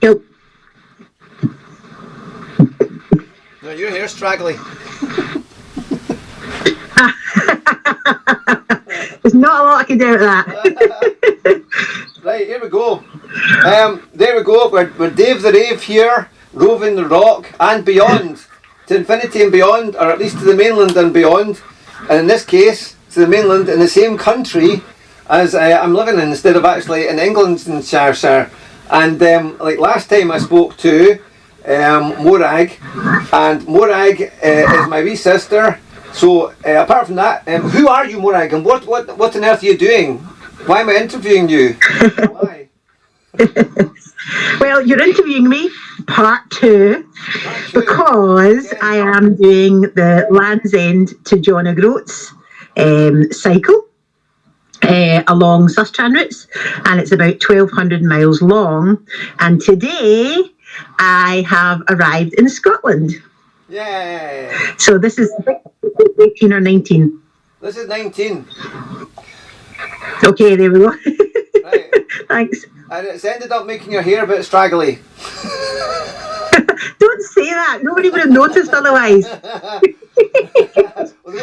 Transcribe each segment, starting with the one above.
Go. No, your hair's straggly. There's not a lot I can do with that. Right, here we go. There we go. We're Dave the Rave here, roving the rock and beyond, to infinity and beyond, or at least to the mainland and beyond. And in this case, to the mainland in the same country as I'm living in, instead of actually in England and Shire. And like last time I spoke to Morag, and Morag is my wee sister. So apart from that, who are you, Morag, and what on earth are you doing? Why am I interviewing you? Why? Well, you're interviewing me, part two, because I am doing the Land's End to John O'Groats cycle along Sustran routes, and it's about 1,200 miles long. And today I have arrived in Scotland. Yay! So this is 18 or 19. This is 19. Okay, there we go. Right. Thanks. And it's ended up making your hair a bit straggly. Don't say that. Nobody would have noticed otherwise. Well,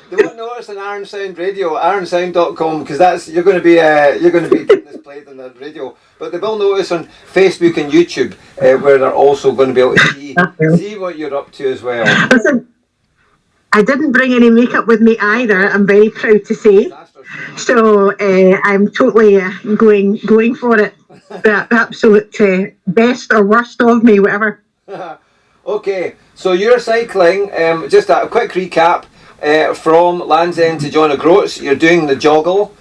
they won't notice on Iron Sound Radio, ironsound.com, because you're going to be getting this played on the radio. But they will notice on Facebook and YouTube, where they're also going to be able to see what you're up to as well. Listen, I didn't bring any makeup with me either. I'm very proud to say. So I'm totally going for it. The absolute best or worst of me, whatever. Okay, so you're cycling, just a quick recap, from Land's End to John O'Groats. You're doing the joggle.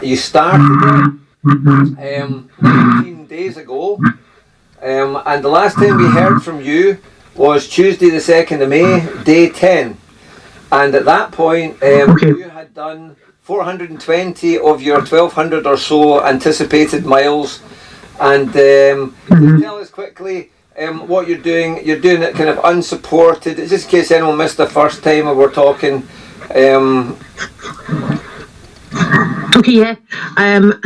You started 19 days ago, and the last time we heard from you was Tuesday the 2nd of May, day 10. And at that point, you had done 420 of your 1,200 or so anticipated miles. And can you tell us quickly what you're doing? You're doing it kind of unsupported. Just in case anyone missed the first time we were talking. Okay, yeah.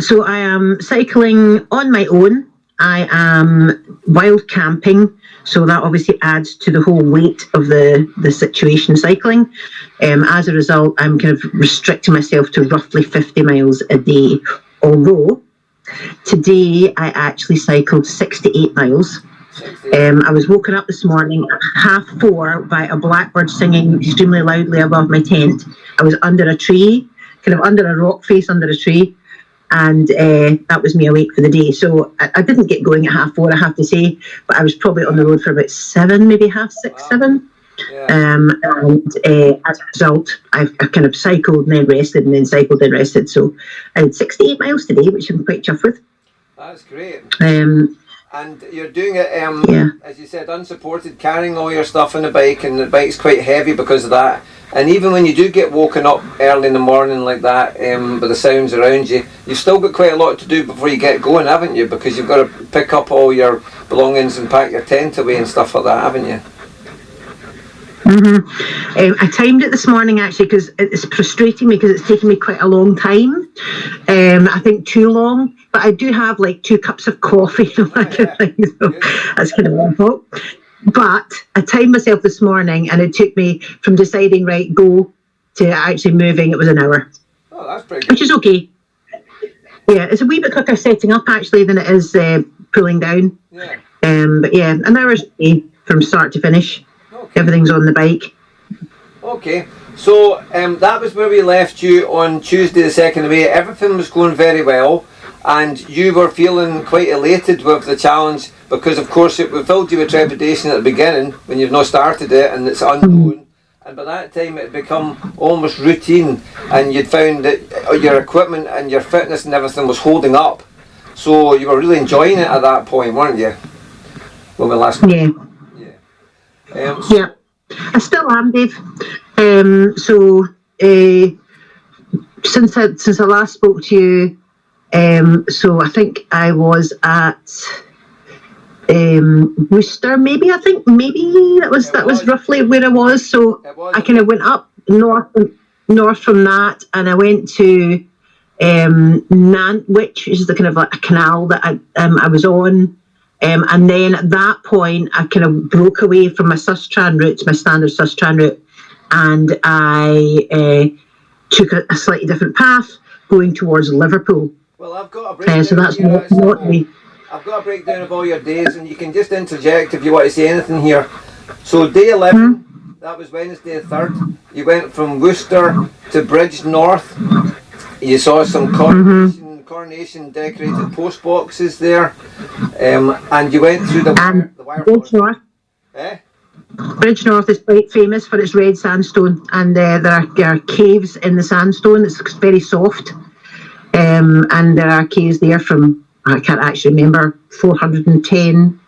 So I am cycling on my own. I am wild camping, so that obviously adds to the whole weight of the situation cycling. As a result, I'm kind of restricting myself to roughly 50 miles a day, although today I actually cycled 68 miles. I was woken up this morning at 4:30 by a blackbird singing extremely loudly above my tent. I was under a tree, kind of under a rock face under a tree, and that was me awake for the day. So I didn't get going at 4:30, I have to say, but I was probably on the road for about 7, maybe 6:30, 7. Yeah. And as a result, I've kind of cycled and then rested, and then cycled and rested. So I had 68 miles today, which I'm quite chuffed with. That's great. And you're doing it, as you said, unsupported, carrying all your stuff on the bike, and the bike's quite heavy because of that. And even when you do get woken up early in the morning like that, with the sounds around you, you've still got quite a lot to do before you get going, haven't you? Because you've got to pick up all your belongings and pack your tent away and stuff like that, haven't you? I timed it this morning actually, because it's frustrating me because it's taken me quite a long time. I think too long, but I do have like 2 cups of coffee and that kind of thing, so that's kind of my fault. But I timed myself this morning, and it took me from deciding right go to actually moving. It was an hour. Oh, that's pretty good. Which is okay. Yeah, it's a wee bit quicker setting up actually than it is pulling down. Yeah. But yeah, an hour's okay from start to finish. Okay. Everything's on the bike. Okay, so that was where we left you on Tuesday the 2nd of May. Everything was going very well, and you were feeling quite elated with the challenge because, of course, it filled you with trepidation at the beginning when you've not started it and it's unknown. And by that time, it had become almost routine, and you'd found that your equipment and your fitness and everything was holding up. So you were really enjoying it at that point, weren't you? When we last. Yeah. Yeah, I still am, Dave. Since I last spoke to you, so I think I was at Worcester. Maybe that was roughly where I was. So I kind of went up north from that, and I went to Nantwich, which is the kind of like a canal that I was on. And then at that point, I kind of broke away from my Sustran route, my standard Sustran route, and I took a slightly different path, going towards Liverpool. Well, I've got a breakdown So that's here, not me. I've got a breakdown of all your days, and you can just interject if you want to say anything here. So day 11, that was Wednesday the 3rd. You went from Worcester to Bridge North. You saw some coronation decorated post boxes there, and you went through the wire Bridge North. Eh? Bridge North is quite famous for its red sandstone, and there are caves in the sandstone. It's very soft, and there are caves there from, I can't actually remember, 410,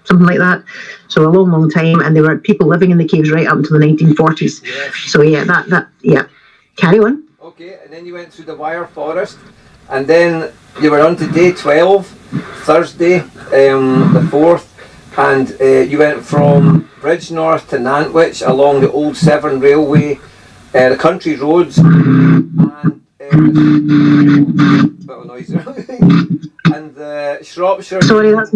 something like that. So a long, long time, and there were people living in the caves right up until the 1940s. Yes. So yeah. Carry on. Okay, and then you went through the wire forest, and then you were on to day 12, Thursday, the 4th, and you went from Bridge North to Nantwich along the old Severn Railway, the country roads, and bit of noise there. And the Shropshire. Sorry, that's.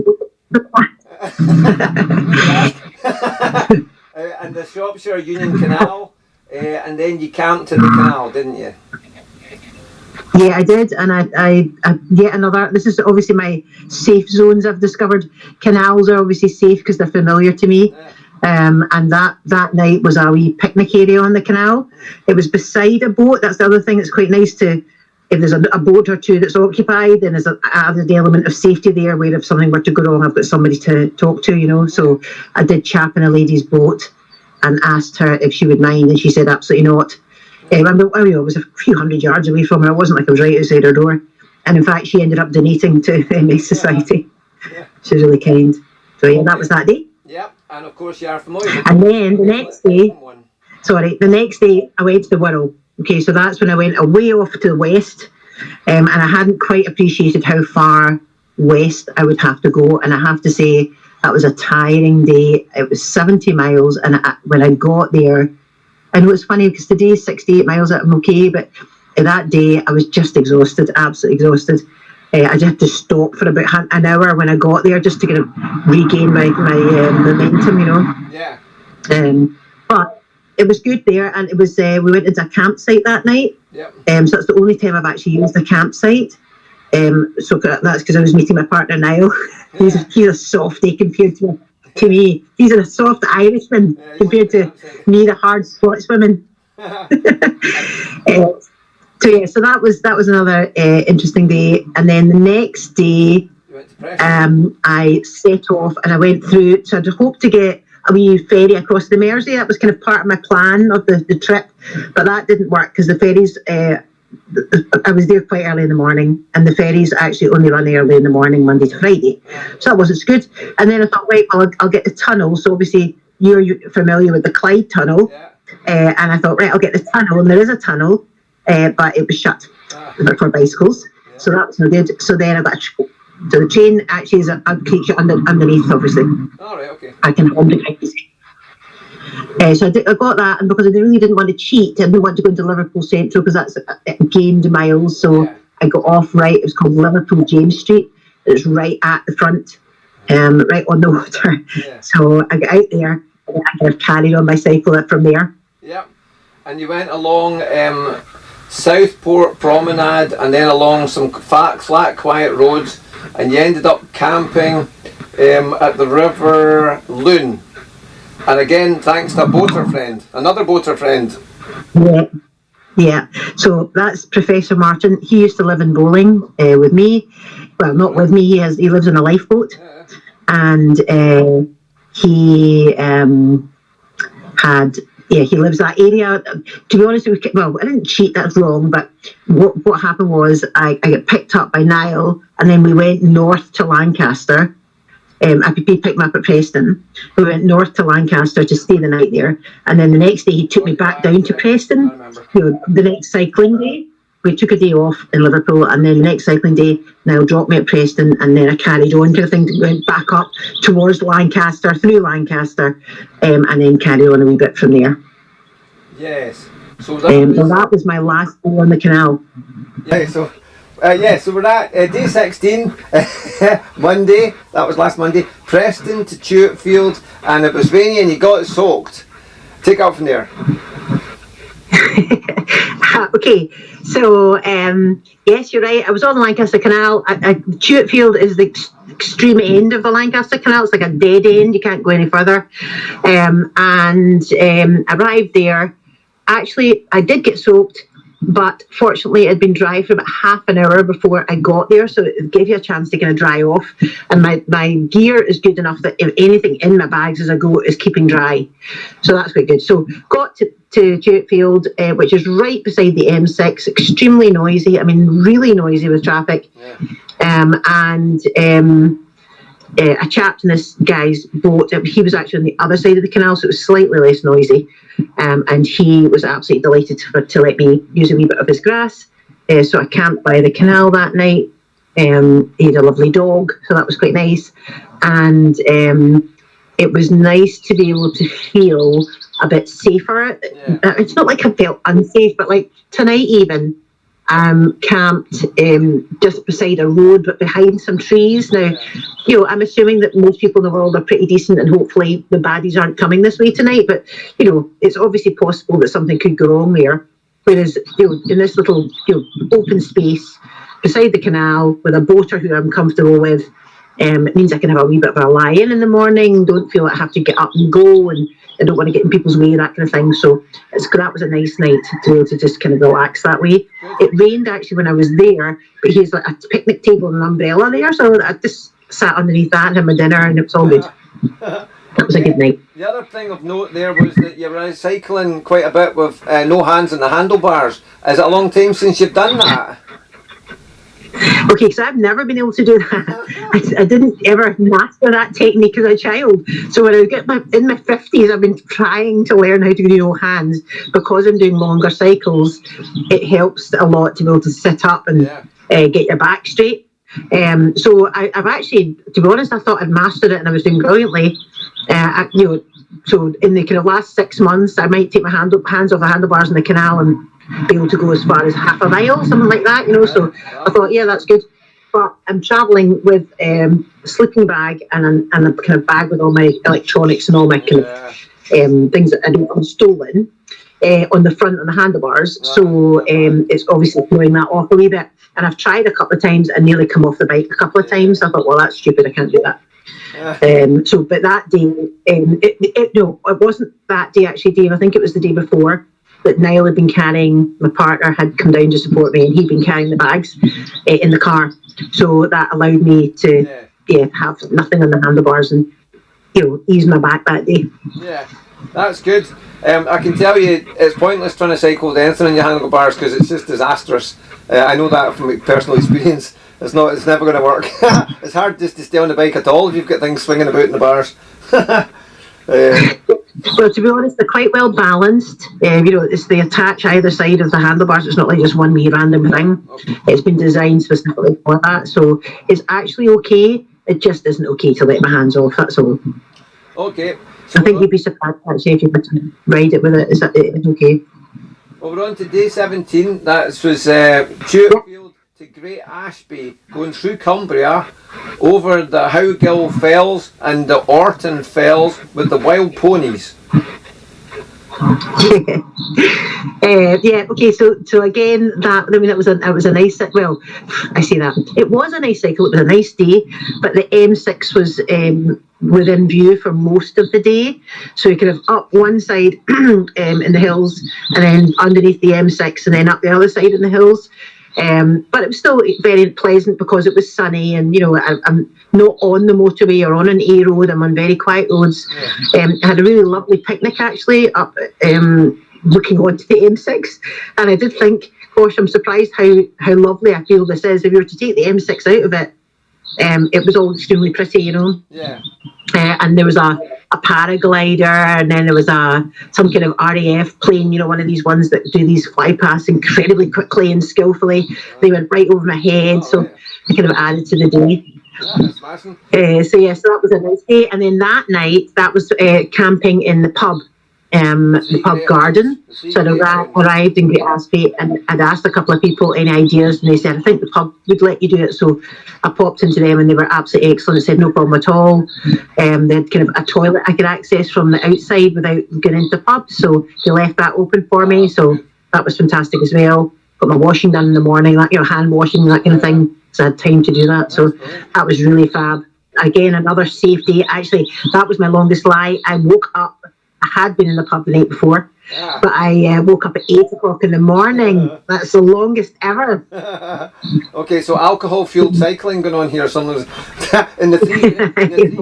And the Shropshire Union Canal, and then you camped in the canal, didn't you? Yeah, I did, and I yet another. This is obviously my safe zones. I've discovered canals are obviously safe because they're familiar to me. And that night was a wee picnic area on the canal. It was beside a boat. That's the other thing. It's quite nice to, if there's a boat or two that's occupied, then there's an added element of safety there, where if something were to go wrong, I've got somebody to talk to, you know. So I did chap in a lady's boat and asked her if she would mind, and she said absolutely not. I was a few hundred yards away from her. It wasn't like I was right outside her door. And in fact, she ended up donating to the MS Society. Yeah. She was really kind. So yeah, that was that day. Yep, and of course you are familiar. And then the next day, I went to the Wirral. Okay, so that's when I went away off to the west, and I hadn't quite appreciated how far west I would have to go. And I have to say, that was a tiring day. It was 70 miles, and when I got there, I know it's funny because today is 68 miles, I'm okay, but that day I was just exhausted, absolutely exhausted. I just had to stop for about an hour when I got there just to kind of regain my momentum, you know. Yeah. But it was good there, and it was we went into a campsite that night. Yep. So that's the only time I've actually used a campsite. So that's because I was meeting my partner Niall. He's a softie compared to me. He's a soft Irishman compared to me, the hard Scotswoman. So that was another interesting day. And then the next day, I set off and I went through. So I'd hoped to get a wee ferry across the Mersey. That was kind of part of my plan of the trip, but that didn't work because the ferries. I was there quite early in the morning, and the ferries actually only run early in the morning, Monday to Friday. So that wasn't so good. And then I thought, right, well, I'll get the tunnel. So obviously you're familiar with the Clyde Tunnel. And I thought, right, I'll get the tunnel. And there is a tunnel, but it was shut for bicycles. So that's no good. So then I got so the train actually is a creature underneath, obviously. All right, okay. I can hold the so I got that, and because I really didn't want to cheat, I didn't want to go into Liverpool Central because that's gained miles. So I got off right. It was called Liverpool James Street. It's right at the front, right on the water. Yeah. So I got out there and I kind of carried on my cycle from there. Yep. And you went along Southport Promenade and then along some flat, quiet roads, and you ended up camping at the River Loon. And again, thanks to another boater friend. Yeah. So that's Professor Martin. He used to live in Bowling with me. Well, not with me. He lives in a lifeboat, and he he lives that area. To be honest, I didn't cheat. That's wrong. But what happened was I got picked up by Niall, and then we went north to Lancaster. He picked me up at Preston. We went north to Lancaster to stay the night there, and then the next day he took me back down to Preston. The next cycling day, we took a day off in Liverpool, and then the next cycling day, Niall dropped me at Preston, and then I carried on kind of thing, went back up towards Lancaster, through Lancaster, and then carried on a wee bit from there. Yes. So that was my last day on the canal. Yeah. So Yeah, so we're at day 16, Monday, that was last Monday, Preston to Tutefield, and it was rainy and you got soaked. Take it up from there. Okay, so yes, you're right. I was on the Lancaster Canal. Tutefield is the extreme end of the Lancaster Canal. It's like a dead end. You can't go any further. Arrived there. Actually, I did get soaked, but fortunately, it had been dry for about half an hour before I got there, so it gave you a chance to kind of dry off. And my gear is good enough that if anything in my bags as I go is keeping dry, so that's quite good. So got to Tutefield, which is right beside the M6, extremely noisy. I mean, really noisy with traffic. Yeah. I chapped in this guy's boat. He was actually on the other side of the canal, so it was slightly less noisy. And he was absolutely delighted to let me use a wee bit of his grass. So I camped by the canal that night. He had a lovely dog, so that was quite nice. And it was nice to be able to feel a bit safer. Yeah. It's not like I felt unsafe, but like tonight even, camped just beside a road but behind some trees. Now, you know, I'm assuming that most people in the world are pretty decent and hopefully the baddies aren't coming this way tonight, but you know, it's obviously possible that something could go wrong there. Whereas, you know, in this little, you know, open space beside the canal with a boater who I'm comfortable with, it means I can have a wee bit of a lie-in the morning, don't feel like I have to get up and go, and I don't want to get in people's way, that kind of thing. So that was a nice night to be able to just kind of relax that way. It rained actually when I was there, but here's like a picnic table and an umbrella there, so I just sat underneath that and had my dinner, and it was all good. That was a good night. The other thing of note there was that you were cycling quite a bit with no hands on the handlebars. Is it a long time since you've done that? Okay, so I've never been able to do that. I didn't ever master that technique as a child. So when I get in my 50s, I've been trying to learn how to do no hands. Because I'm doing longer cycles, it helps a lot to be able to sit up and get your back straight. So I've actually, to be honest, I thought I'd mastered it and I was doing brilliantly. You know, so in the kind of last 6 months, I might take my hands off the handlebars in the canal and be able to go as far as half a mile, something like that, you know. So I thought, yeah, that's good. But I'm travelling with a sleeping bag and a kind of bag with all my electronics and all my kind of things that I don't want stolen on the front and the handlebars. So it's obviously throwing that off a wee bit. And I've tried a couple of times and nearly come off the bike a couple of times. I thought, well, that's stupid. I can't do that. But that day, no, it wasn't that day actually, Dave. I think it was the day before that Niall had been carrying, my partner had come down to support me, and he'd been carrying the bags in the car. So that allowed me to have nothing on the handlebars and, you know, ease my back that day. Yeah, that's good. I can tell you it's pointless trying to cycle with anything on your handlebars because it's just disastrous. I know that from personal experience. It's never going to work. It's hard just to stay on the bike at all if you've got things swinging about in the bars. Well, to be honest, they're quite well balanced. You know, they attach either side of the handlebars. It's not like just one wee random thing. Okay. It's been designed specifically for that. So it's actually okay. It just isn't okay to let my hands off, that's all. Okay. So I think you'd be surprised actually if you had to ride it with it. It's okay. Well, we're on to day 17. That was Tutefield to Great Ashby, going through Cumbria, over the Howgill Fells and the Orton Fells with the wild ponies. Okay, so again, that was a nice, well, I say that it was a nice cycle, it was a nice day, but the M6 was within view for most of the day, so you kind of up one side in the hills and then underneath the M6 and then up the other side in the hills. But it was still very pleasant because it was sunny, and you know, I'm not on the motorway or on an A road. I'm on very quiet roads. I had a really lovely picnic actually up looking onto the M6, and I did think, gosh, I'm surprised how lovely I feel this is. If you were to take the M6 out of it, it was all extremely pretty, you know. Yeah. And there was a paraglider, and then there was some kind of RAF plane, you know, one of these ones that do these fly paths incredibly quickly and skillfully. They went right over my head, so I kind of added to the day. So that was a nice day. And then that night, that was camping in the pub the pub garden. So I arrived in Great Asby and I'd asked a couple of people any ideas, and they said, I think the pub would let you do it. So I popped into them and they were absolutely excellent. They said no problem at all. They had kind of a toilet I could access from the outside without going into the pub. So they left that open for me. So that was fantastic as well. Got my washing done in the morning, that, hand washing, that kind of thing. So I had time to do that. So that was really fab. Again, another safety. Actually, that was my longest lie. I woke up. I had been in the pub the night before, but I woke up at 8 o'clock in the morning. That's the longest ever. Okay, so alcohol-fueled cycling going on here. Someone's in the three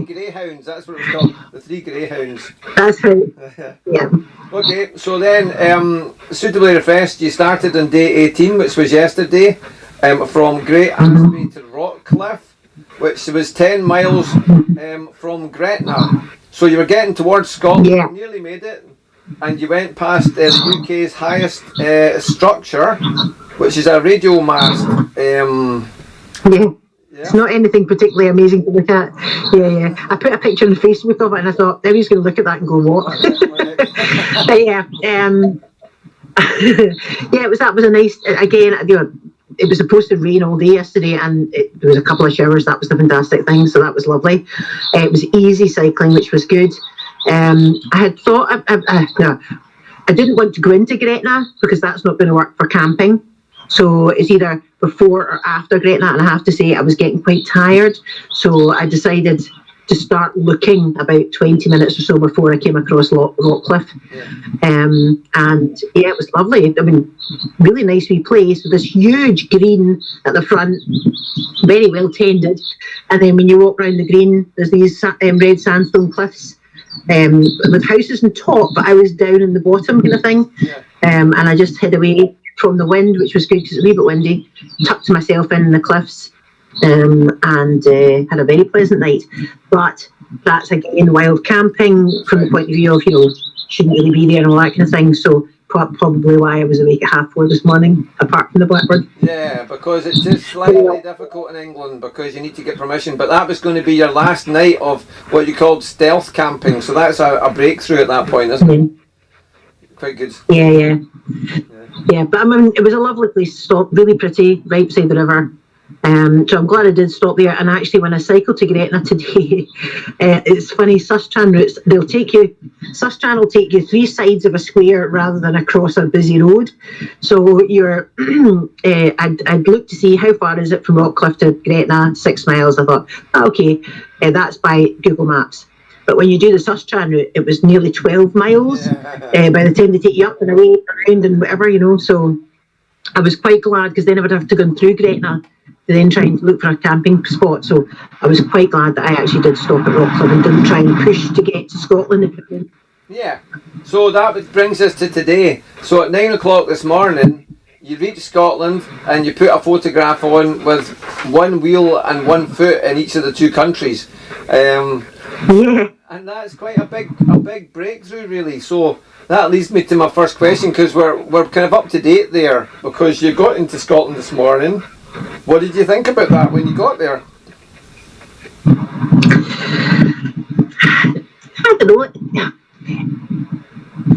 greyhounds. That's what it was called. The 3 greyhounds. That's right. Yeah. Okay, so then, suitably refreshed, you started on day 18, which was yesterday, from Great Asby to Rockcliffe, which was 10 miles from Gretna. So you were getting towards Scotland, you nearly made it, and you went past the UK's highest structure, which is a radio mast. It's not anything particularly amazing to look at. I put a picture on Facebook of it and I thought, everybody's going to look at that and go, what? That was a nice, again, it was supposed to rain all day yesterday and there was a couple of showers. That was the fantastic thing, so that was lovely. It was easy cycling, which was good. I had thought, I didn't want to go into Gretna because that's not going to work for camping. So it's either before or after Gretna, and I have to say I was getting quite tired. So I decided to start looking about 20 minutes or so before I came across Rockcliffe. And it was lovely. I mean, really nice wee place with this huge green at the front, very well tended. And then when you walk around the green, there's these red sandstone cliffs with houses on top, but I was down in the bottom kind of thing. And I just hid away from the wind, which was good because it's a wee bit windy, tucked myself in the cliffs, and had a very pleasant night. But that's again wild camping from the point of view of, shouldn't really be there and all that kind of thing. So probably why I was awake at 4:30 this morning, apart from the blackbird. Yeah, because it's just slightly difficult in England because you need to get permission. But that was going to be your last night of what you called stealth camping. So that's a breakthrough at that point, isn't it? Quite good. Yeah, but I mean, it was a lovely place to stop, really pretty, right beside the river. So I'm glad I did stop there. And actually, when I cycled to Gretna today, it's funny, Sustran routes, Sustran will take you 3 sides of a square rather than across a busy road. So you're, I'd looked to see how far is it from Rockcliffe to Gretna, 6 miles. I thought, okay, that's by Google Maps. But when you do the Sustran route, it was nearly 12 miles by the time they take you up and away, around and whatever, So I was quite glad because then I would have to go through Gretna to then try and look for a camping spot. So I was quite glad that I actually did stop at Rockcliffe and didn't try and push to get to Scotland. Yeah, so that brings us to today. So at 9 o'clock this morning, you reach Scotland and you put a photograph on with 1 wheel and 1 foot in each of the 2 countries. And that's quite a big breakthrough, really. So that leads me to my first question, because we're kind of up to date there, because you got into Scotland this morning. What did you think about that when you got there? I don't know.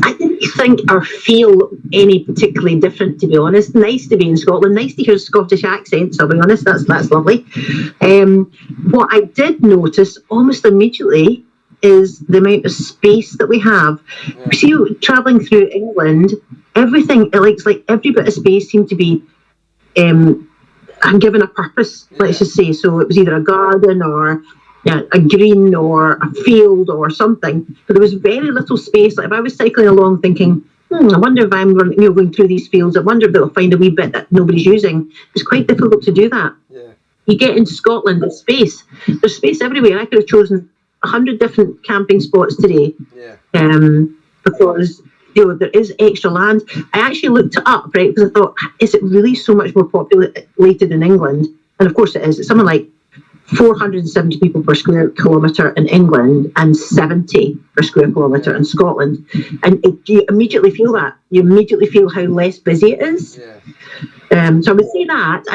I didn't think or feel any particularly different, to be honest. Nice to be in Scotland. Nice to hear Scottish accents, I'll be honest. That's lovely. What I did notice almost immediately is the amount of space that we have. Yeah. See, travelling through England, everything, it's like every bit of space seemed to be given a purpose, let's just say. So it was either a garden or a green or a field or something. But there was very little space. Like if I was cycling along thinking, I wonder if I'm going through these fields, I wonder if they'll find a wee bit that nobody's using. It's quite difficult to do that. Yeah. You get into Scotland, there's space. There's space everywhere. I could have chosen 100 different camping spots today. Yeah. Because there is extra land. I actually looked it up, right, because I thought, is it really so much more populated in England? And of course it is. It's something like 470 people per square kilometre in England and 70 per square kilometre in Scotland. And you immediately feel that. You immediately feel how less busy it is. Yeah. So I would say that,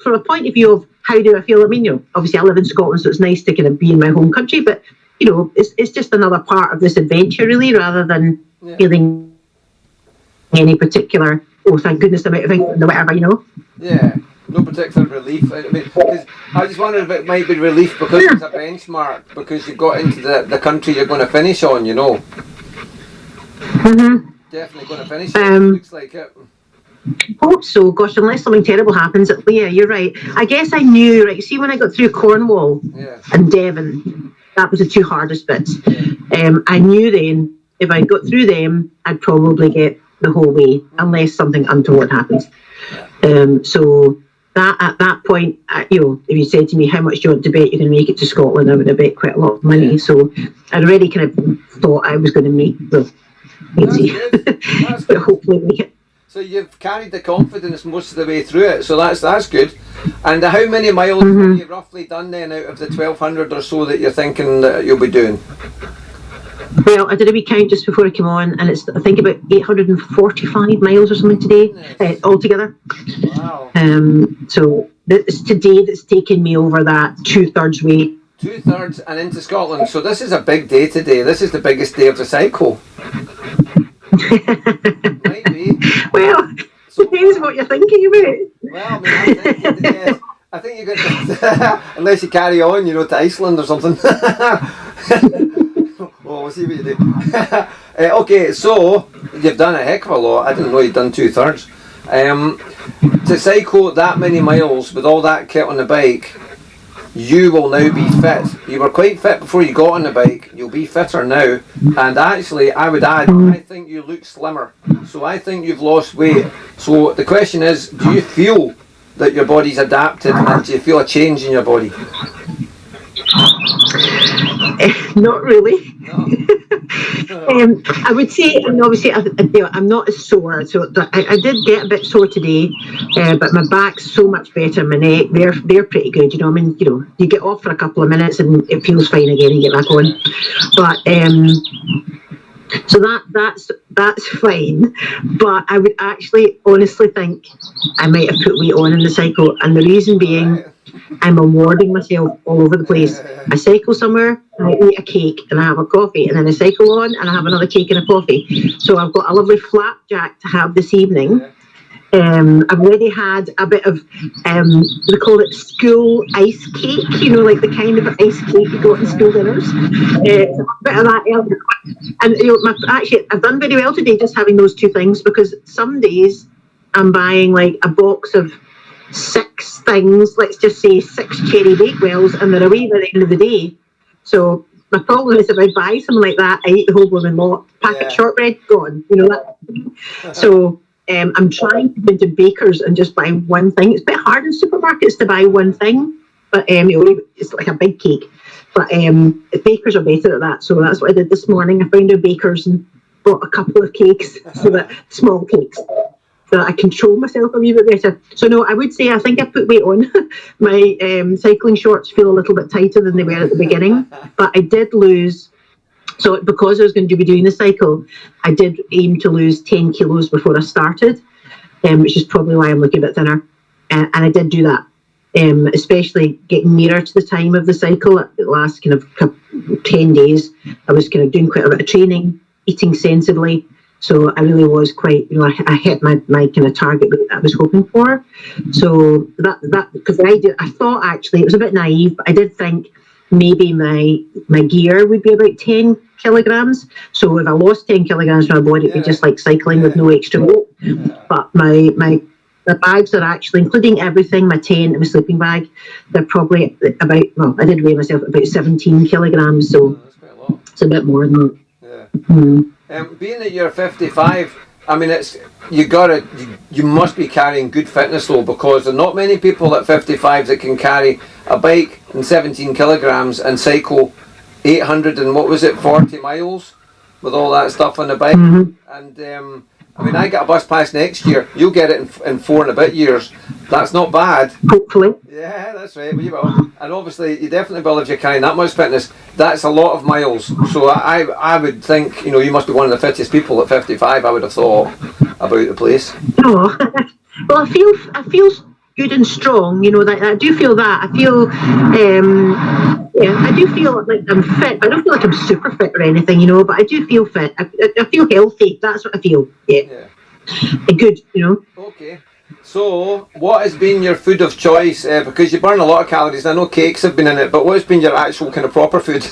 from a point of view of how do I feel, I mean, obviously I live in Scotland, so it's nice to kind of be in my home country, but, it's just another part of this adventure, really, rather than feeling any particular, oh, thank goodness I'm out of England or whatever, you know. Yeah, no particular relief. I mean, I just wondered if it might be relief because it's a benchmark, because you've got into the country you're going to finish on, you know. Definitely going to finish it, looks like it. Hope so, gosh, unless something terrible happens. Yeah, you're right. I guess I knew, right, see when I got through Cornwall and Devon, that was the two hardest bits. I knew then, if I got through them, I'd probably get the whole way, unless something untoward happens. So that at that point, you know, if you said to me, how much do you want to bet you're going to make it to Scotland, I would have bet quite a lot of money. So I'd already kind of thought I was going to make the That's but hopefully make it. So you've carried the confidence most of the way through it, so that's good. And how many miles have you roughly done then out of the 1,200 or so that you're thinking that you'll be doing? Well, I did a wee count just before I came on, and it's, I think, about 845 miles or something today, altogether. Wow. So it's today that's taken me over that 2/3 way. 2/3 and into Scotland. So this is a big day today. This is the biggest day of the cycle. Might be. Well, so depends what you're thinking about. Well, I mean, I'm thinking, yes. I think you're going to, unless you carry on, you know, to Iceland or something. Oh, we'll see what you do. Okay, so you've done a heck of a lot. I didn't know you'd done 2/3. To cycle that many miles with all that kit on the bike, you will now be fit. You were quite fit before you got on the bike. You'll be fitter now. And actually, I would add, I think you look slimmer. So I think you've lost weight. So the question is, do you feel that your body's adapted, and do you feel a change in your body? Not really. No. I would say, and obviously, I'm not as sore. So I did get a bit sore today, but my back's so much better. My neck, they're pretty good. You know, I mean, you know, you get off for a couple of minutes and it feels fine again and get back on. But so that's fine. But I would actually honestly think I might have put weight on in the cycle, and the reason being, I'm awarding myself all over the place. I cycle somewhere, I eat a cake and I have a coffee, and then I cycle on and I have another cake and a coffee. So I've got a lovely flapjack to have this evening. I've already had a bit of, they call it school ice cake, you know, like the kind of ice cake you got in school dinners. A bit of that earlier. And you know, actually, I've done very well today just having those two things, because some days I'm buying like a box of 6 things, let's just say 6 cherry bakewells, and they're away by the end of the day. So my problem is, if I buy something like that, I eat the whole blooming lot. Packet shortbread, gone. You know that. So I'm trying to go into bakers and just buy one thing. It's a bit hard in supermarkets to buy one thing, but it's like a big cake. But bakers are better at that, so that's what I did this morning. I found a baker's and bought a couple of cakes, so that small cakes, so that I control myself a wee bit better. So no, I would say I think I put weight on. My cycling shorts feel a little bit tighter than they were at the beginning, but I did lose. So because I was going to be doing the cycle, I did aim to lose 10 kilos before I started, which is probably why I'm looking a bit thinner. And I did do that, especially getting nearer to the time of the cycle. The last kind of 10 days, I was kind of doing quite a bit of training, eating sensibly. So I really was quite, you know, I hit my kind of target that I was hoping for. So that because I thought actually, it was a bit naive, but I did think maybe my gear would be about 10 kilograms. So if I lost 10 kilograms from my body, it'd be just like cycling with no extra weight. But my bags are actually, including everything, my tent and my sleeping bag, they're probably about, well, I did weigh myself about 17 kilograms. So that's quite a lot. It's a bit more than that. Yeah. Being that you're 55, I mean, you must be carrying good fitness though, because there are not many people at 55 that can carry a bike and 17 kilograms and cycle 800 and 40 miles with all that stuff on the bike. And I mean, I get a bus pass next year. You'll get it in 4 and a bit years. That's not bad. Hopefully. Yeah, that's right. Well, you will. And obviously, you definitely will if you're carrying that much fitness. That's a lot of miles. So I would think, you know, you must be one of the fittest people at 55. I would have thought about the place. Oh, well, I feel good and strong. You know, that I do feel that. I feel, I do feel like I'm fit, but I don't feel like I'm super fit or anything, you know, but I do feel fit. I feel healthy. That's what I feel. Yeah. Good, you know. Okay. So, what has been your food of choice? Because you burn a lot of calories. I know cakes have been in it, but what's been your actual kind of proper food?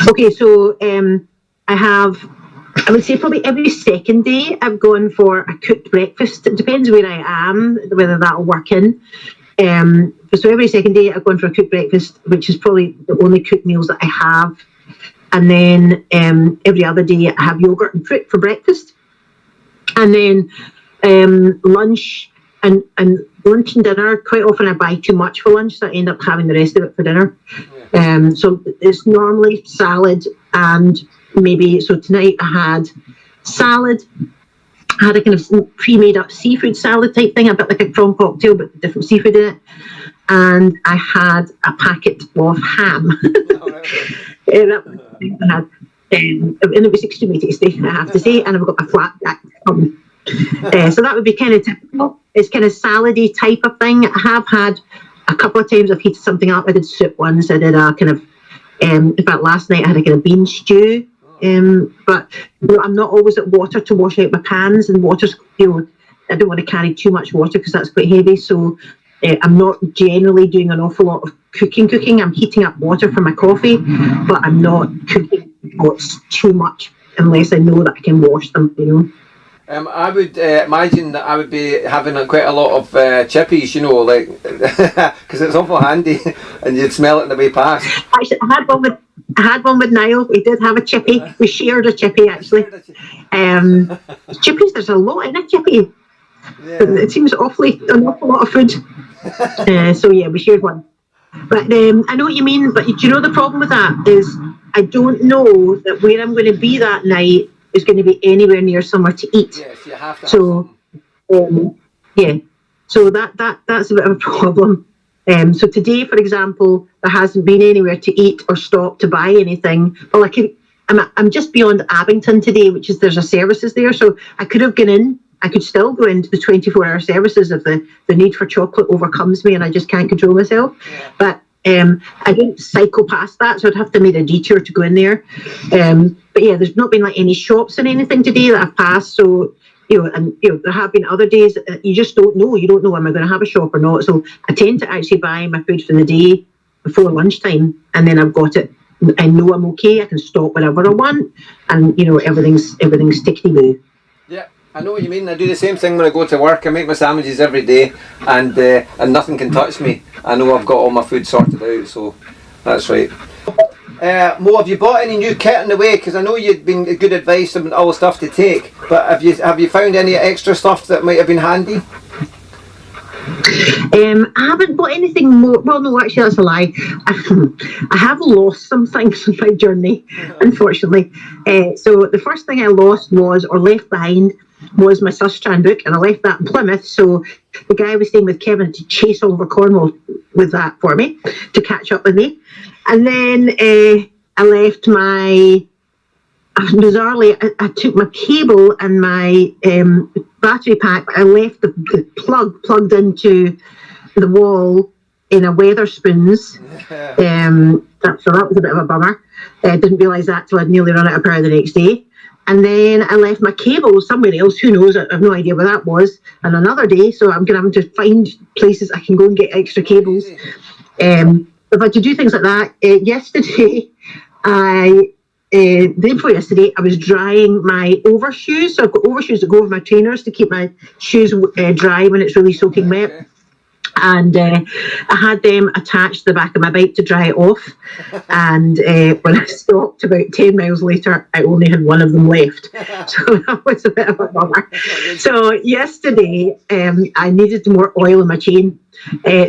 Okay, so I would say probably every second day I've gone for a cooked breakfast. It depends where I am, whether that'll work in. So every second day I've gone for a cooked breakfast, which is probably the only cooked meals that I have. And then every other day I have yogurt and fruit for breakfast. And then lunch and lunch and dinner, quite often I buy too much for lunch, so I end up having the rest of it for dinner. So it's normally salad and maybe, so tonight I had salad. I had a kind of pre-made up seafood salad type thing, a bit like a prawn cocktail, but different seafood in it. And I had a packet of ham. And it was extremely tasty, I have to say. And I've got my flat black. So that would be kind of typical. It's kind of salady type of thing. I have had a couple of times I've heated something up. I did soup once. I did a kind of, in fact, last night I had a kind of bean stew. But you know, I'm not always at water to wash out my pans, and water's, you know, I don't want to carry too much water because that's quite heavy. So I'm not generally doing an awful lot of cooking. I'm heating up water for my coffee, but I'm not cooking pots too much unless I know that I can wash them, you know. I would imagine that I would be having quite a lot of chippies, you know, like, because it's awful handy, and you'd smell it on the way past. Actually, I had one with Niall. We did have a chippy. We shared a chippy, actually. Chippies, there's a lot in a chippy. Yeah. It seems an awful lot of food. So yeah, we shared one. But I know what you mean. But do you know the problem with that is I don't know that where I'm going to be that night is going to be anywhere near somewhere to eat. Yes, you have to. So yeah, so that's a bit of a problem. So today, for example, there hasn't been anywhere to eat or stop to buy anything. Well, I'm just beyond Abington today, which is there's a services there, so I could have gone in. I could still go into the 24-hour services if the need for chocolate overcomes me and I just can't control myself. Yeah. But I didn't cycle past that, so I'd have to make a detour to go in there. But yeah, there's not been like any shops or anything today that I've passed. So there have been other days that you just don't know. You don't know, am I going to have a shop or not? So I tend to actually buy my food for the day before lunchtime, and then I've got it. I know I'm okay. I can stop whenever I want, and you know everything's tickety-boo. Yeah. I know what you mean. I do the same thing when I go to work. I make my sandwiches every day, and nothing can touch me. I know I've got all my food sorted out, so that's right. Mo, have you bought any new kit on the way? Because I know you'd been good advice on all the stuff to take, but have you found any extra stuff that might have been handy? I haven't bought anything more. Well, no, actually, that's a lie. I have lost some things on my journey, unfortunately. So the first thing I lost or left behind was my Sustrand book, and I left that in Plymouth. So the guy I was staying with, Kevin, had to chase all over Cornwall with that for me to catch up with me. And then I left bizarrely, I took my cable and my battery pack, but I left the plug plugged into the wall in a Weatherspoons. So that was a bit of a bummer. I didn't realise that till I'd nearly run out of power the next day. And then I left my cable somewhere else. Who knows? I have no idea where that was. And another day, so I'm going to have to find places I can go and get extra cables. I've had to do things like that. Yesterday, the day before yesterday, I was drying my overshoes. So I've got overshoes that go over my trainers to keep my shoes dry when it's really soaking wet. And I had them attached to the back of my bike to dry it off. And when I stopped about 10 miles later, I only had one of them left. So that was a bit of a bummer. So yesterday, I needed more oil in my chain.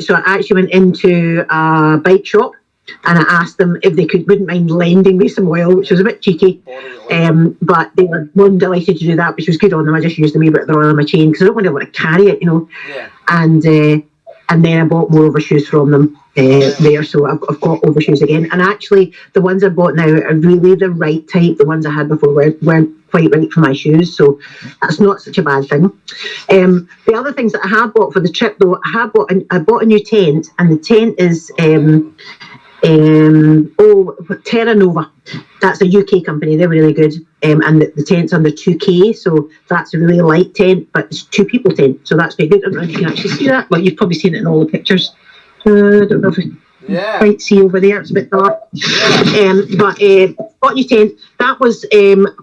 So I actually went into a bike shop and I asked them if they wouldn't mind lending me some oil, which was a bit cheeky. But they were more than delighted to do that, which was good on them. I just used a wee bit of the oil in my chain because I don't really want to carry it, you know. Yeah. And then I bought more overshoes from them there, so I've got overshoes again. And actually, the ones I bought now are really the right type. The ones I had before weren't quite right for my shoes, so that's not such a bad thing. The other things that I have bought for the trip, though, I bought a new tent, and the tent is Terra Nova. That's a UK company. They're really good. And the tent's under 2K, so that's a really light tent, but it's 2 people tent, so that's very good. I don't know if you can actually see that. Well, you've probably seen it in all the pictures. I don't know if you quite see over there. It's a bit dark. But bought new tent. That was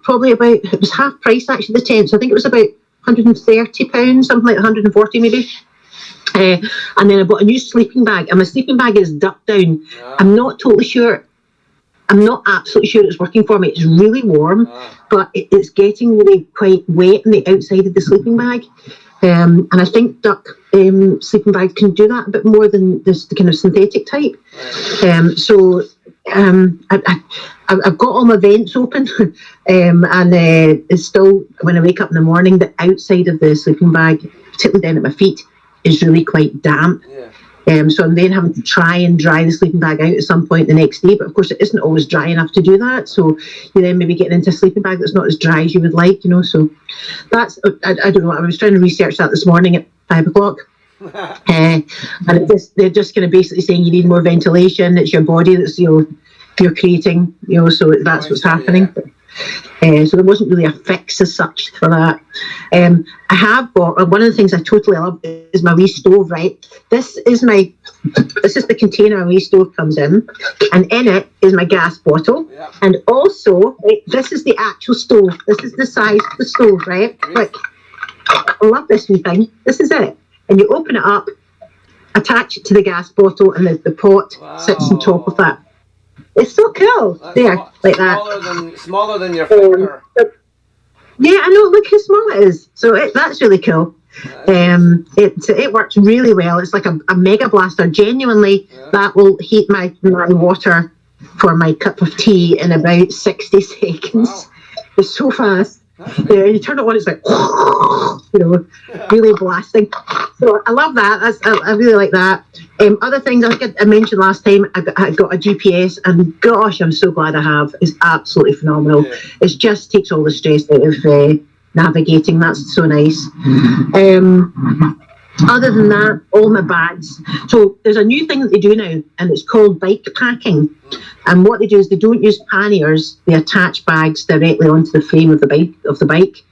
probably about, it was half price actually, the tent. So I think it was about £130, something like 140 maybe. And then I bought a new sleeping bag, and my sleeping bag is ducked down. I'm not totally sure. I'm not absolutely sure it's working for me. It's really warm, but it's getting really quite wet on the outside of the sleeping bag. And I think duck sleeping bags can do that a bit more than this the kind of synthetic type. I've got all my vents open, and it's still, when I wake up in the morning, the outside of the sleeping bag, particularly down at my feet, is really quite damp. So I'm then having to try and dry the sleeping bag out at some point the next day, but of course it isn't always dry enough to do that, so you then maybe getting into a sleeping bag that's not as dry as you would like, so that's, I don't know, I was trying to research that this morning at 5 o'clock. And they're just kind of basically saying you need more ventilation, it's your body that's, you're creating, so that's what's happening. So there wasn't really a fix as such for that. I have bought, one of the things I totally love is my wee stove, right? This is the container my wee stove comes in, and in it is my gas bottle. And also, this is the actual stove. This is the size of the stove, right? Like, I love this wee thing. This is it. And you open it up, attach it to the gas bottle, and the pot sits on top of that. It's so cool. That's like that. Smaller than your finger. Yeah, I know. Look how small it is. So that's really cool. It works really well. It's like a mega blaster. Genuinely, that will heat my water for my cup of tea in about 60 seconds. Wow. It's so fast. Yeah, you turn it on, it's like, really blasting. So I love that. I really like that. Other things I mentioned last time, I got a GPS, and gosh, I'm so glad I have. It's absolutely phenomenal. Yeah. It just takes all the stress out of navigating. That's so nice. Other than that, all my bags. So there's a new thing that they do now, and it's called bike packing. And what they do is they don't use panniers; they attach bags directly onto the frame of the bike.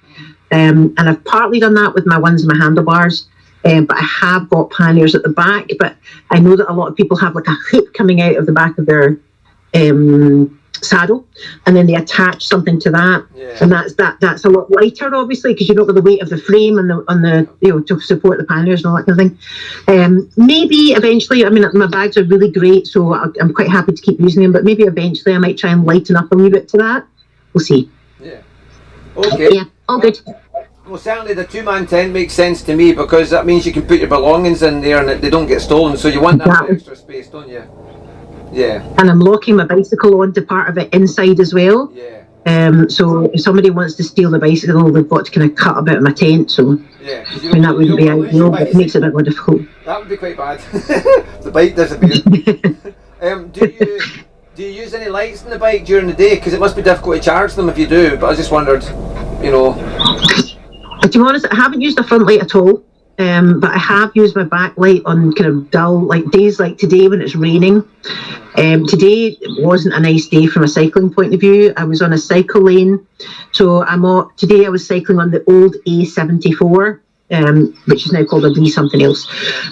And I've partly done that with my ones and my handlebars, but I have got panniers at the back. But I know that a lot of people have like a hoop coming out of the back of their saddle, and then they attach something to that, and that's a lot lighter, obviously, because you're not with the weight of the frame and the to support the panniers and all that kind of thing. Maybe eventually, I mean, my bags are really great, so I'm quite happy to keep using them, but maybe eventually I might try and lighten up a wee bit to that. We'll see. Okay. Yeah, all good. Well, certainly the 2-man tent makes sense to me, because that means you can put your belongings in there and they don't get stolen, so you want that extra space, don't you? Yeah. And I'm locking my bicycle onto part of it inside as well. Yeah. So if somebody wants to steal the bicycle, they've got to kind of cut a bit of my tent. So yeah, I mean, that wouldn't be ideal, but it makes it a bit more difficult. That would be quite bad. The bike disappears. Do you use any lights in the bike during the day? Because it must be difficult to charge them if you do. But I just wondered, To be honest, I haven't used a front light at all. But I have used my backlight on kind of dull, like days like today when it's raining. Today wasn't a nice day from a cycling point of view. I was on a cycle lane. So today I was cycling on the old A74, which is now called a B something else.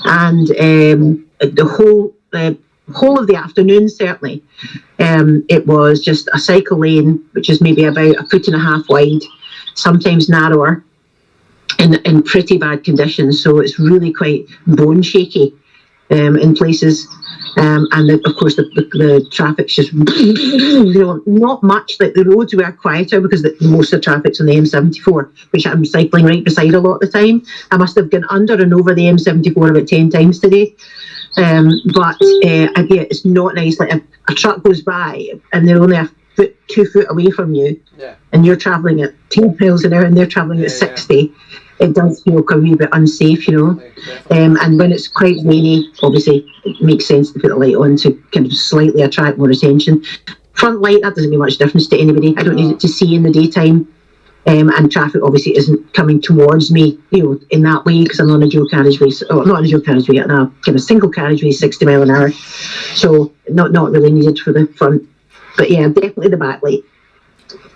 And the whole of the afternoon, certainly, it was just a cycle lane, which is maybe about 1.5 feet wide, sometimes narrower. In pretty bad conditions, so it's really quite bone shaky in places, and of course the traffic's just not much. Like the roads were quieter because most of the traffic's on the M74, which I'm cycling right beside a lot of the time. I must have gone under and over the M74 about 10 times today. But it's not nice. Like a truck goes by and they're only 2 foot away from you, and you're travelling at 10 miles an hour and they're travelling at 60. It does feel a wee bit unsafe, and when it's quite rainy, obviously it makes sense to put the light on to kind of slightly attract more attention. Front light, that doesn't make much difference to anybody. I don't need it to see in the daytime. And traffic obviously isn't coming towards me, in that way, because I'm on a dual carriageway, not on a dual carriageway, on a kind of single carriageway, 60 mile an hour. So not really needed for the front. But yeah, definitely the back light.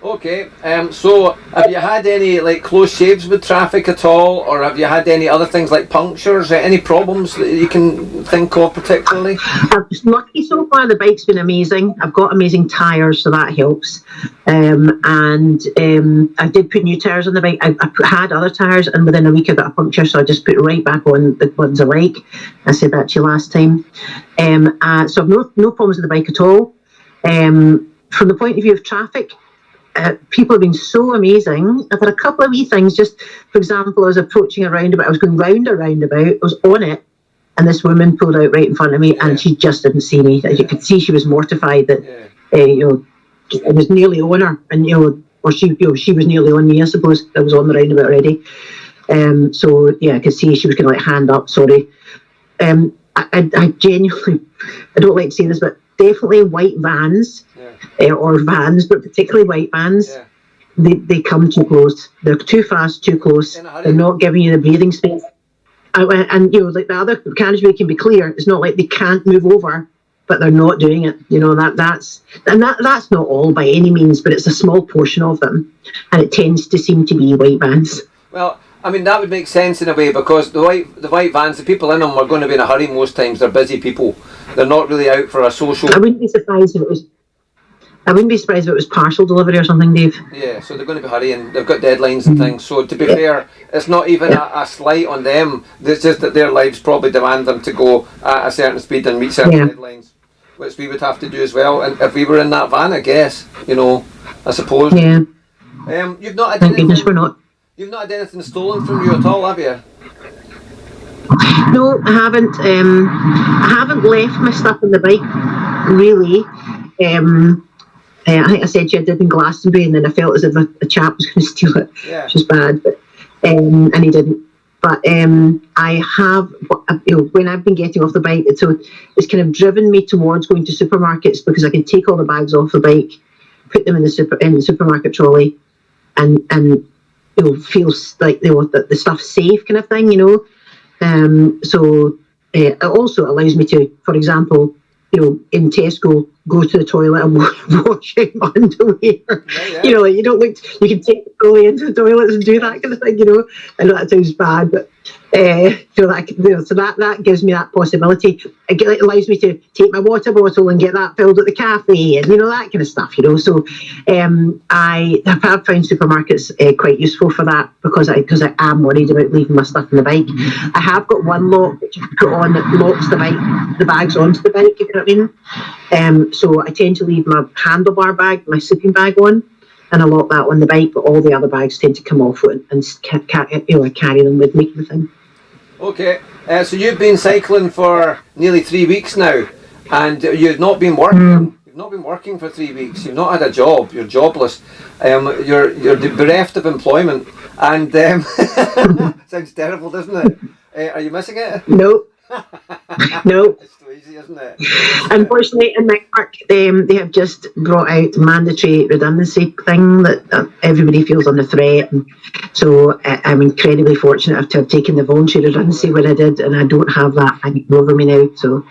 Okay, so have you had any like close shaves with traffic at all, or have you had any other things like punctures, any problems that you can think of particularly? I'm lucky so far, the bike's been amazing. I've got amazing tyres, so that helps. And I did put new tyres on the bike. I had other tyres, and within a week I got a puncture, so I just put right back on the ones I like. I said that to you last time. So I've no problems with the bike at all. From the point of view of traffic, people have been so amazing. I've had a couple of wee things. Just, for example, I was approaching a roundabout. I was going round a roundabout. I was on it, and this woman pulled out right in front of me, and she just didn't see me. As you could see, she was mortified that I was nearly on her, and or she was nearly on me. I suppose I was on the roundabout already. So yeah, I could see she was going to like hand up. Sorry. I genuinely, I don't like to say this, but definitely white vans. Or vans, but particularly white vans, they come too close. They're too fast, too close. They're not giving you the breathing space. And like the other carriageway can be clear. It's not like they can't move over, but they're not doing it. That's not all by any means, but it's a small portion of them, and it tends to seem to be white vans. Well, I mean that would make sense in a way, because the white vans, the people in them are going to be in a hurry most times. They're busy people. They're not really out for a social. I wouldn't be surprised if it was parcel delivery or something, Dave. Yeah, so they're going to be hurrying. They've got deadlines and things. So to be fair, it's not even a slight on them. It's just that their lives probably demand them to go at a certain speed and meet certain deadlines, which we would have to do as well. And if we were in that van, I guess, I suppose. Yeah. You've not had Thank goodness we're not. You've not had anything stolen from you at all, have you? No, I haven't. I haven't left my stuff on the bike, really. I think I said to you I did in Glastonbury, and then I felt as if a chap was going to steal it, which is bad, but and he didn't. But I have, when I've been getting off the bike, it's kind of driven me towards going to supermarkets, because I can take all the bags off the bike, put them in the supermarket trolley, and feel like the stuff's safe, kind of thing, So it also allows me to, for example, in Tesco, go to the toilet and wash out my underwear. You don't look. You can take the trolley into the toilets and do that kind of thing. I know that sounds bad, but so that gives me that possibility. It allows me to take my water bottle and get that filled at the cafe, and that kind of stuff. So I have found supermarkets quite useful for that, because I am worried about leaving my stuff on the bike. I have got one lock which I put on that locks the bags onto the bike. If you know what I mean. So I tend to leave my handlebar bag, my sleeping bag on, and I lock that on the bike, but all the other bags tend to come off it, and I carry them with me, kind of thing. Okay, so you've been cycling for nearly 3 weeks now, and you've not been working. You've not been working for 3 weeks. You've not had a job. You're jobless. You're bereft of employment, and sounds terrible, doesn't it? Are you missing it? No. No. It's too easy, isn't it? Unfortunately, in my work, they have just brought out a mandatory redundancy thing that everybody feels under threat. And so I'm incredibly fortunate to have taken the voluntary redundancy when I did, and I don't have that hanging over me now. So,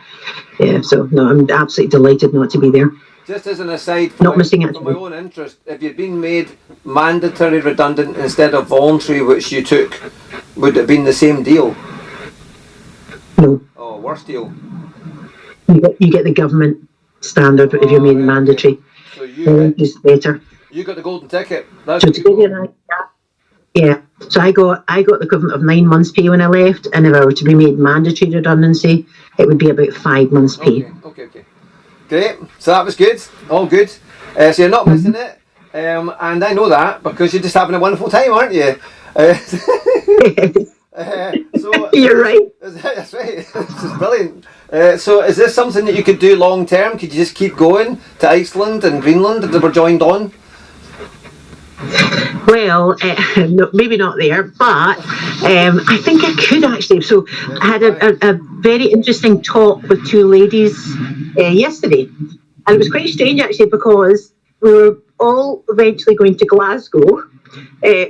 no, I'm absolutely delighted not to be there. Just as an aside, not missing it. For my own interest, if you'd been made mandatory redundant instead of voluntary, which you took, would it have been the same deal? No. Oh, worse deal. You get the government standard if you're made mandatory. Okay. So you better. You got the golden ticket. That's so to give you an idea, yeah. So I got the equivalent of 9 months' pay when I left, and if I were to be made mandatory redundancy, it would be about 5 months' pay. Okay. Great. So that was good. All good. So you're not missing it, and I know that because you're just having a wonderful time, aren't you? So you're right. That's right. This is brilliant. So is this something that you could do long term? Could you just keep going to Iceland and Greenland if they were joined on? Well, no, maybe not there, but I think I could actually. So I had a very interesting talk with two ladies yesterday, and it was quite strange actually, because we were all eventually going to Glasgow,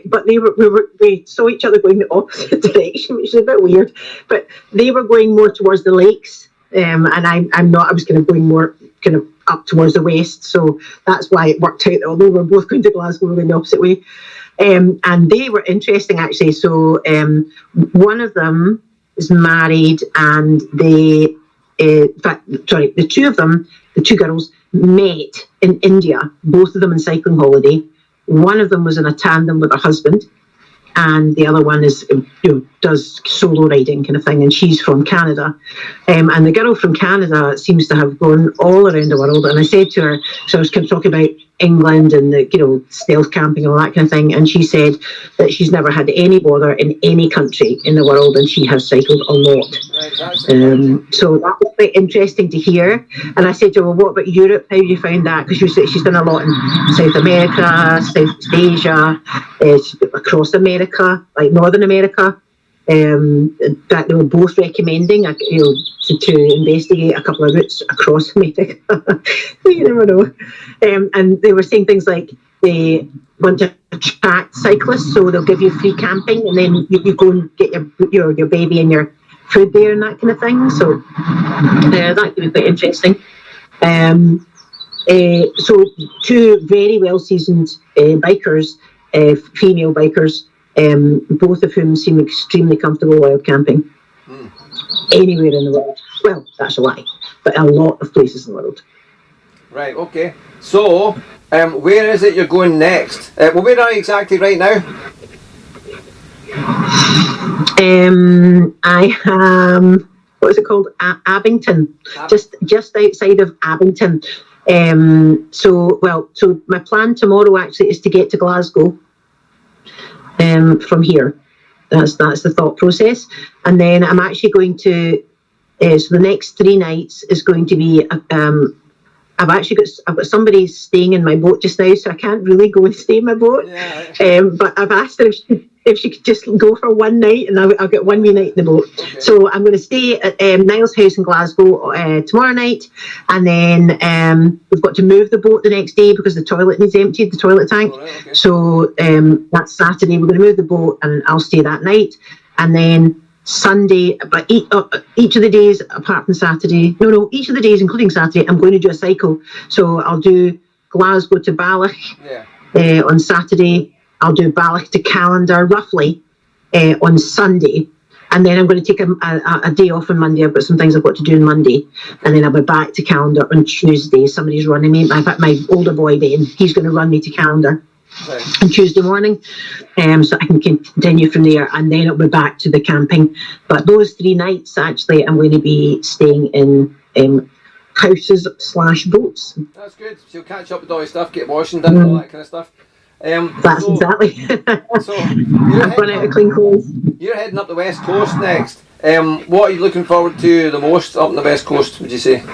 but we saw each other going the opposite direction, which is a bit weird. But they were going more towards the lakes, and I'm not. I was kind of going more kind of up towards the west, so that's why it worked out that although we're both going to Glasgow, we're going the opposite way. And they were interesting actually. So one of them is married, and they, in fact, sorry, the two of them, the two girls, met in India, both of them on cycling holiday. One of them was in a tandem with her husband, and the other one is, does solo riding kind of thing, and she's from Canada. And the girl from Canada seems to have gone all around the world. And I said to her, so I was kind of talking about England and the, stealth camping and all that kind of thing, and she said that she's never had any bother in any country in the world, and she has cycled a lot. So that was quite interesting to hear. And I said to her, well, what about Europe? How have you found that? Because she's done a lot in South America, Southeast Asia, across America, like Northern America. That they were both recommending, to investigate a couple of routes across America. You never know. And they were saying things like they want to attract cyclists, so they'll give you free camping, and then you go and get your baby and your food there and that kind of thing. So that could be quite interesting. So two very well seasoned bikers, female bikers. Both of whom seem extremely comfortable wild camping anywhere in the world. Well, that's a lie, but a lot of places in the world. Right, okay. So, where is it you're going next? Well, where are you exactly right now? I am, what is it called? Abington, just outside of Abington. So my plan tomorrow actually is to get to Glasgow. From here, that's the thought process, and then I'm actually going to. So the next 3 nights is going to be. I've got somebody staying in my boat just now, so I can't really go and stay in my boat. Yeah. But I've asked her if she could just go for one night, and I'll get 1 wee night in the boat. Okay. So I'm going to stay at Niall's house in Glasgow tomorrow night, and then we've got to move the boat the next day because the toilet needs emptied, the toilet tank. Oh, right, okay. So that's Saturday. We're going to move the boat, and I'll stay that night, and then Sunday, but each of the days apart from Saturday, each of the days including Saturday, I'm going to do a cycle. So I'll do Glasgow to Balloch on Saturday. I'll do Balloch to Callander roughly on Sunday, and then I'm going to take a day off on Monday. I've got some things I've got to do on Monday, and then I'll be back to Callander on Tuesday. Somebody's running me. In fact, my older boy Ben, he's going to run me to Callander on Tuesday morning, so I can continue from there, and then it'll be back to the camping. But those 3 nights, actually, I'm going to be staying in houses/boats. That's good. So you'll catch up with all your stuff, get washing done, all that kind of stuff. That's exactly. So I've run out of clean clothes. You're heading up the West Coast next. What are you looking forward to the most up on the West Coast, would you say?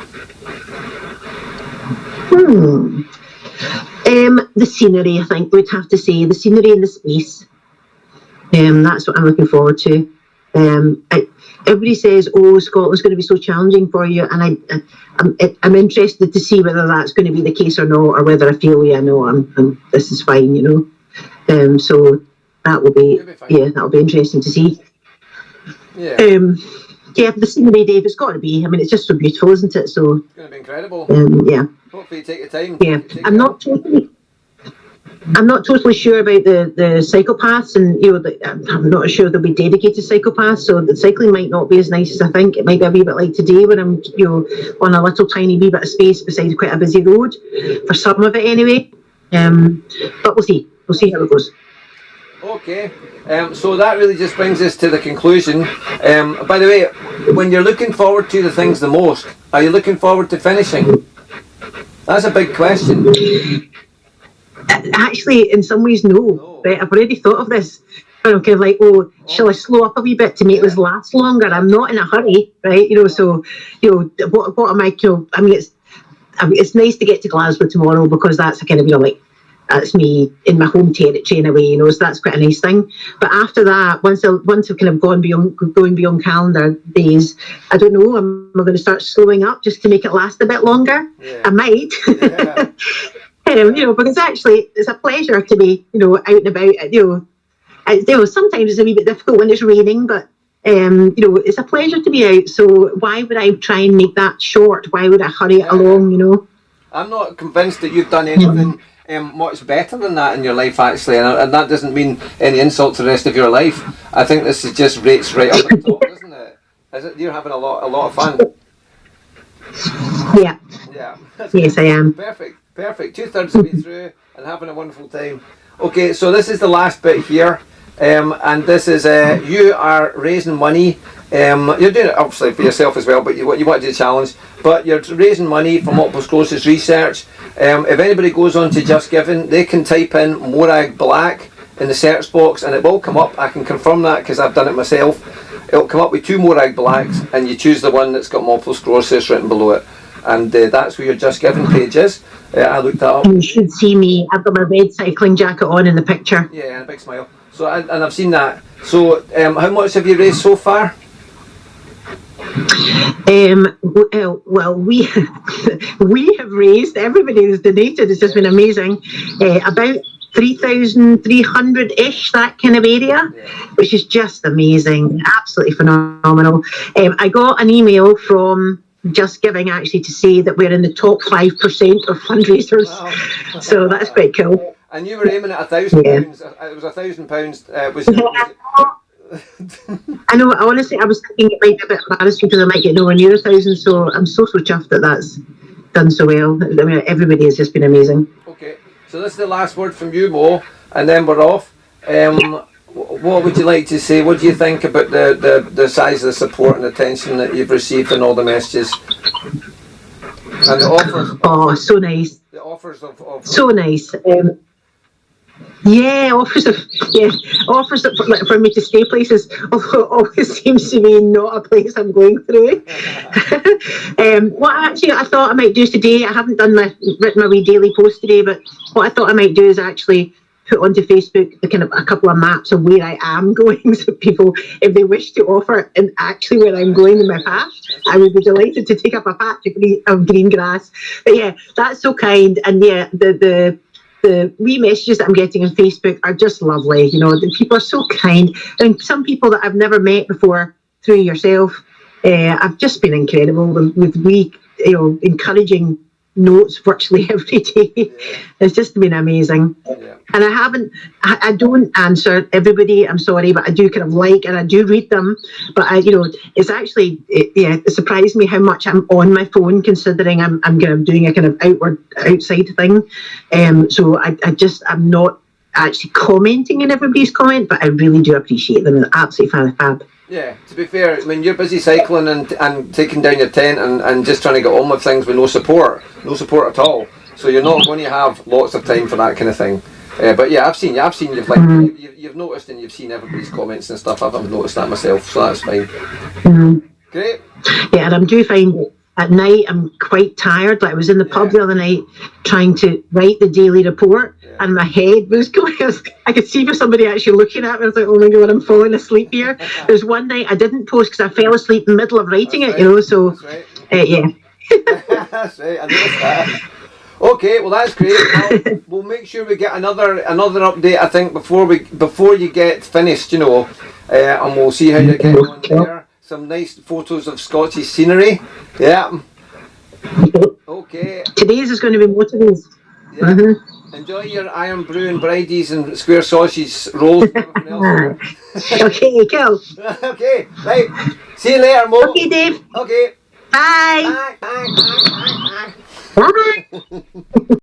The scenery, I think we'd have to say. The scenery and the space. That's what I'm looking forward to. Everybody says, "Oh, Scotland's going to be so challenging for you," and I'm interested to see whether that's going to be the case or not, or whether I feel, this is fine, So that will be, that'll be interesting to see. Yeah. The scenery, Dave, it's got to be. I mean, it's just so beautiful, isn't it? So it's going to be incredible. Yeah. Hopefully, you take your time. Yeah, I'm not totally sure about the cyclepaths, and I'm not sure there'll be dedicated cyclepaths, so the cycling might not be as nice as I think. It might be a wee bit like today, when I'm on a little tiny wee bit of space beside quite a busy road, for some of it anyway. But we'll see how it goes. Okay, so that really just brings us to the conclusion. By the way, when you're looking forward to the things the most, are you looking forward to finishing? That's a big question. Actually, in some ways, no. Right, I've already thought of this. I'm kind of like, shall I slow up a wee bit to make this last longer? I'm not in a hurry, right? So, what am I? It's nice to get to Glasgow tomorrow, because that's a kind of, that's me in my home territory in a way, so that's quite a nice thing. But after that, once I've kind of going beyond calendar days, I don't know, am I going to start slowing up just to make it last a bit longer? Yeah. I might. Yeah. Because actually it's a pleasure to be, out and about. Sometimes it's a wee bit difficult when it's raining, but it's a pleasure to be out. So why would I try and make that short? Why would I hurry it along? I'm not convinced that you've done anything much better than that in your life, actually, and that doesn't mean any insult to the rest of your life. I think this is just rates right up the top, isn't it? Is it? You're having a lot of fun. Yeah. Yeah. Yes, I am. Perfect. 2/3 of the way through and having a wonderful time. Okay, so this is the last bit here, and this is you are raising money. You're doing it obviously for yourself as well, but you want to do the challenge. But you're raising money for multiple sclerosis research. If anybody goes on to Just Giving, they can type in Morag Black in the search box, and it will come up. I can confirm that because I've done it myself. It'll come up with 2 Morag Blacks, and you choose the one that's got multiple sclerosis written below it, and that's where your Just Giving page is. I looked that up. You should see me. I've got my red cycling jacket on in the picture. Yeah, and a big smile. So, and I've seen that. So, how much have you raised so far? Well, we we have raised. Everybody has donated. It's just been amazing. About 3,300-ish, that kind of area, which is just amazing. Absolutely phenomenal. I got an email from Just Giving actually to say that we're in the top 5% of fundraisers. Wow. So that's quite cool. And you were aiming at £1,000. Yeah. It was £1,000. Was I know, honestly, I was thinking it might be a bit embarrassing because I might get nowhere near 1,000, so I'm so chuffed that that's done so well. I mean, everybody has just been amazing. Okay, so this is the last word from you, Mo, and then we're off. What would you like to say? What do you think about the size of the support and attention that you've received and all the messages? And the offers. Oh, so nice. The offers of so nice. Offers for me to stay places always seems to be not a place I'm going through. What actually I thought I might do today, I haven't written my wee daily post today, but what I thought I might do is actually put onto Facebook a couple of maps of where I am going, so people, if they wish to offer and actually where I'm going in my path, I would be delighted to take up a patch of green grass. But yeah, that's so kind, and yeah, the wee messages that I'm getting on Facebook are just lovely. The people are so kind, and some people that I've never met before through yourself have just been incredible with wee, encouraging notes virtually every day. Yeah. It's just been amazing. Yeah. And I don't answer everybody, I'm sorry, but I do kind of and I do read them, but it's actually, it surprised me how much I'm on my phone, considering I'm kind of doing a kind of outside thing. So I'm not actually commenting on everybody's comment, but I really do appreciate them. They're absolutely fab. Yeah, to be fair, I mean, you're busy cycling and taking down your tent and just trying to get on with things with no support at all. So you're not going to have lots of time for that kind of thing. But yeah, I've seen you've noticed and you've seen everybody's comments and stuff. I've noticed that myself, so that's fine. Mm-hmm. Great. Yeah, and I do find at night I'm quite tired. Like I was in the pub the other night trying to write the daily report, and my head was going. I could see for somebody actually looking at me. I was like, oh my god, I'm falling asleep here. There's one night I didn't post because I fell asleep in the middle of writing So that's right. Yeah. That's right. I noticed that. Okay, well that's great. We'll make sure we get another update, I think, before you get finished, and we'll see how you're getting on there. Some nice photos of Scottish scenery. Yeah. Okay. Today's is going to be more today's. Yeah. Mm-hmm. Enjoy your Iron Brew and Bridies and square sausage rolls and everything else. Okay, cool. Okay, right. See you later, Mo. Okay, Dave. Okay. Bye. Bye. Bye. Bye. Bye. Bye.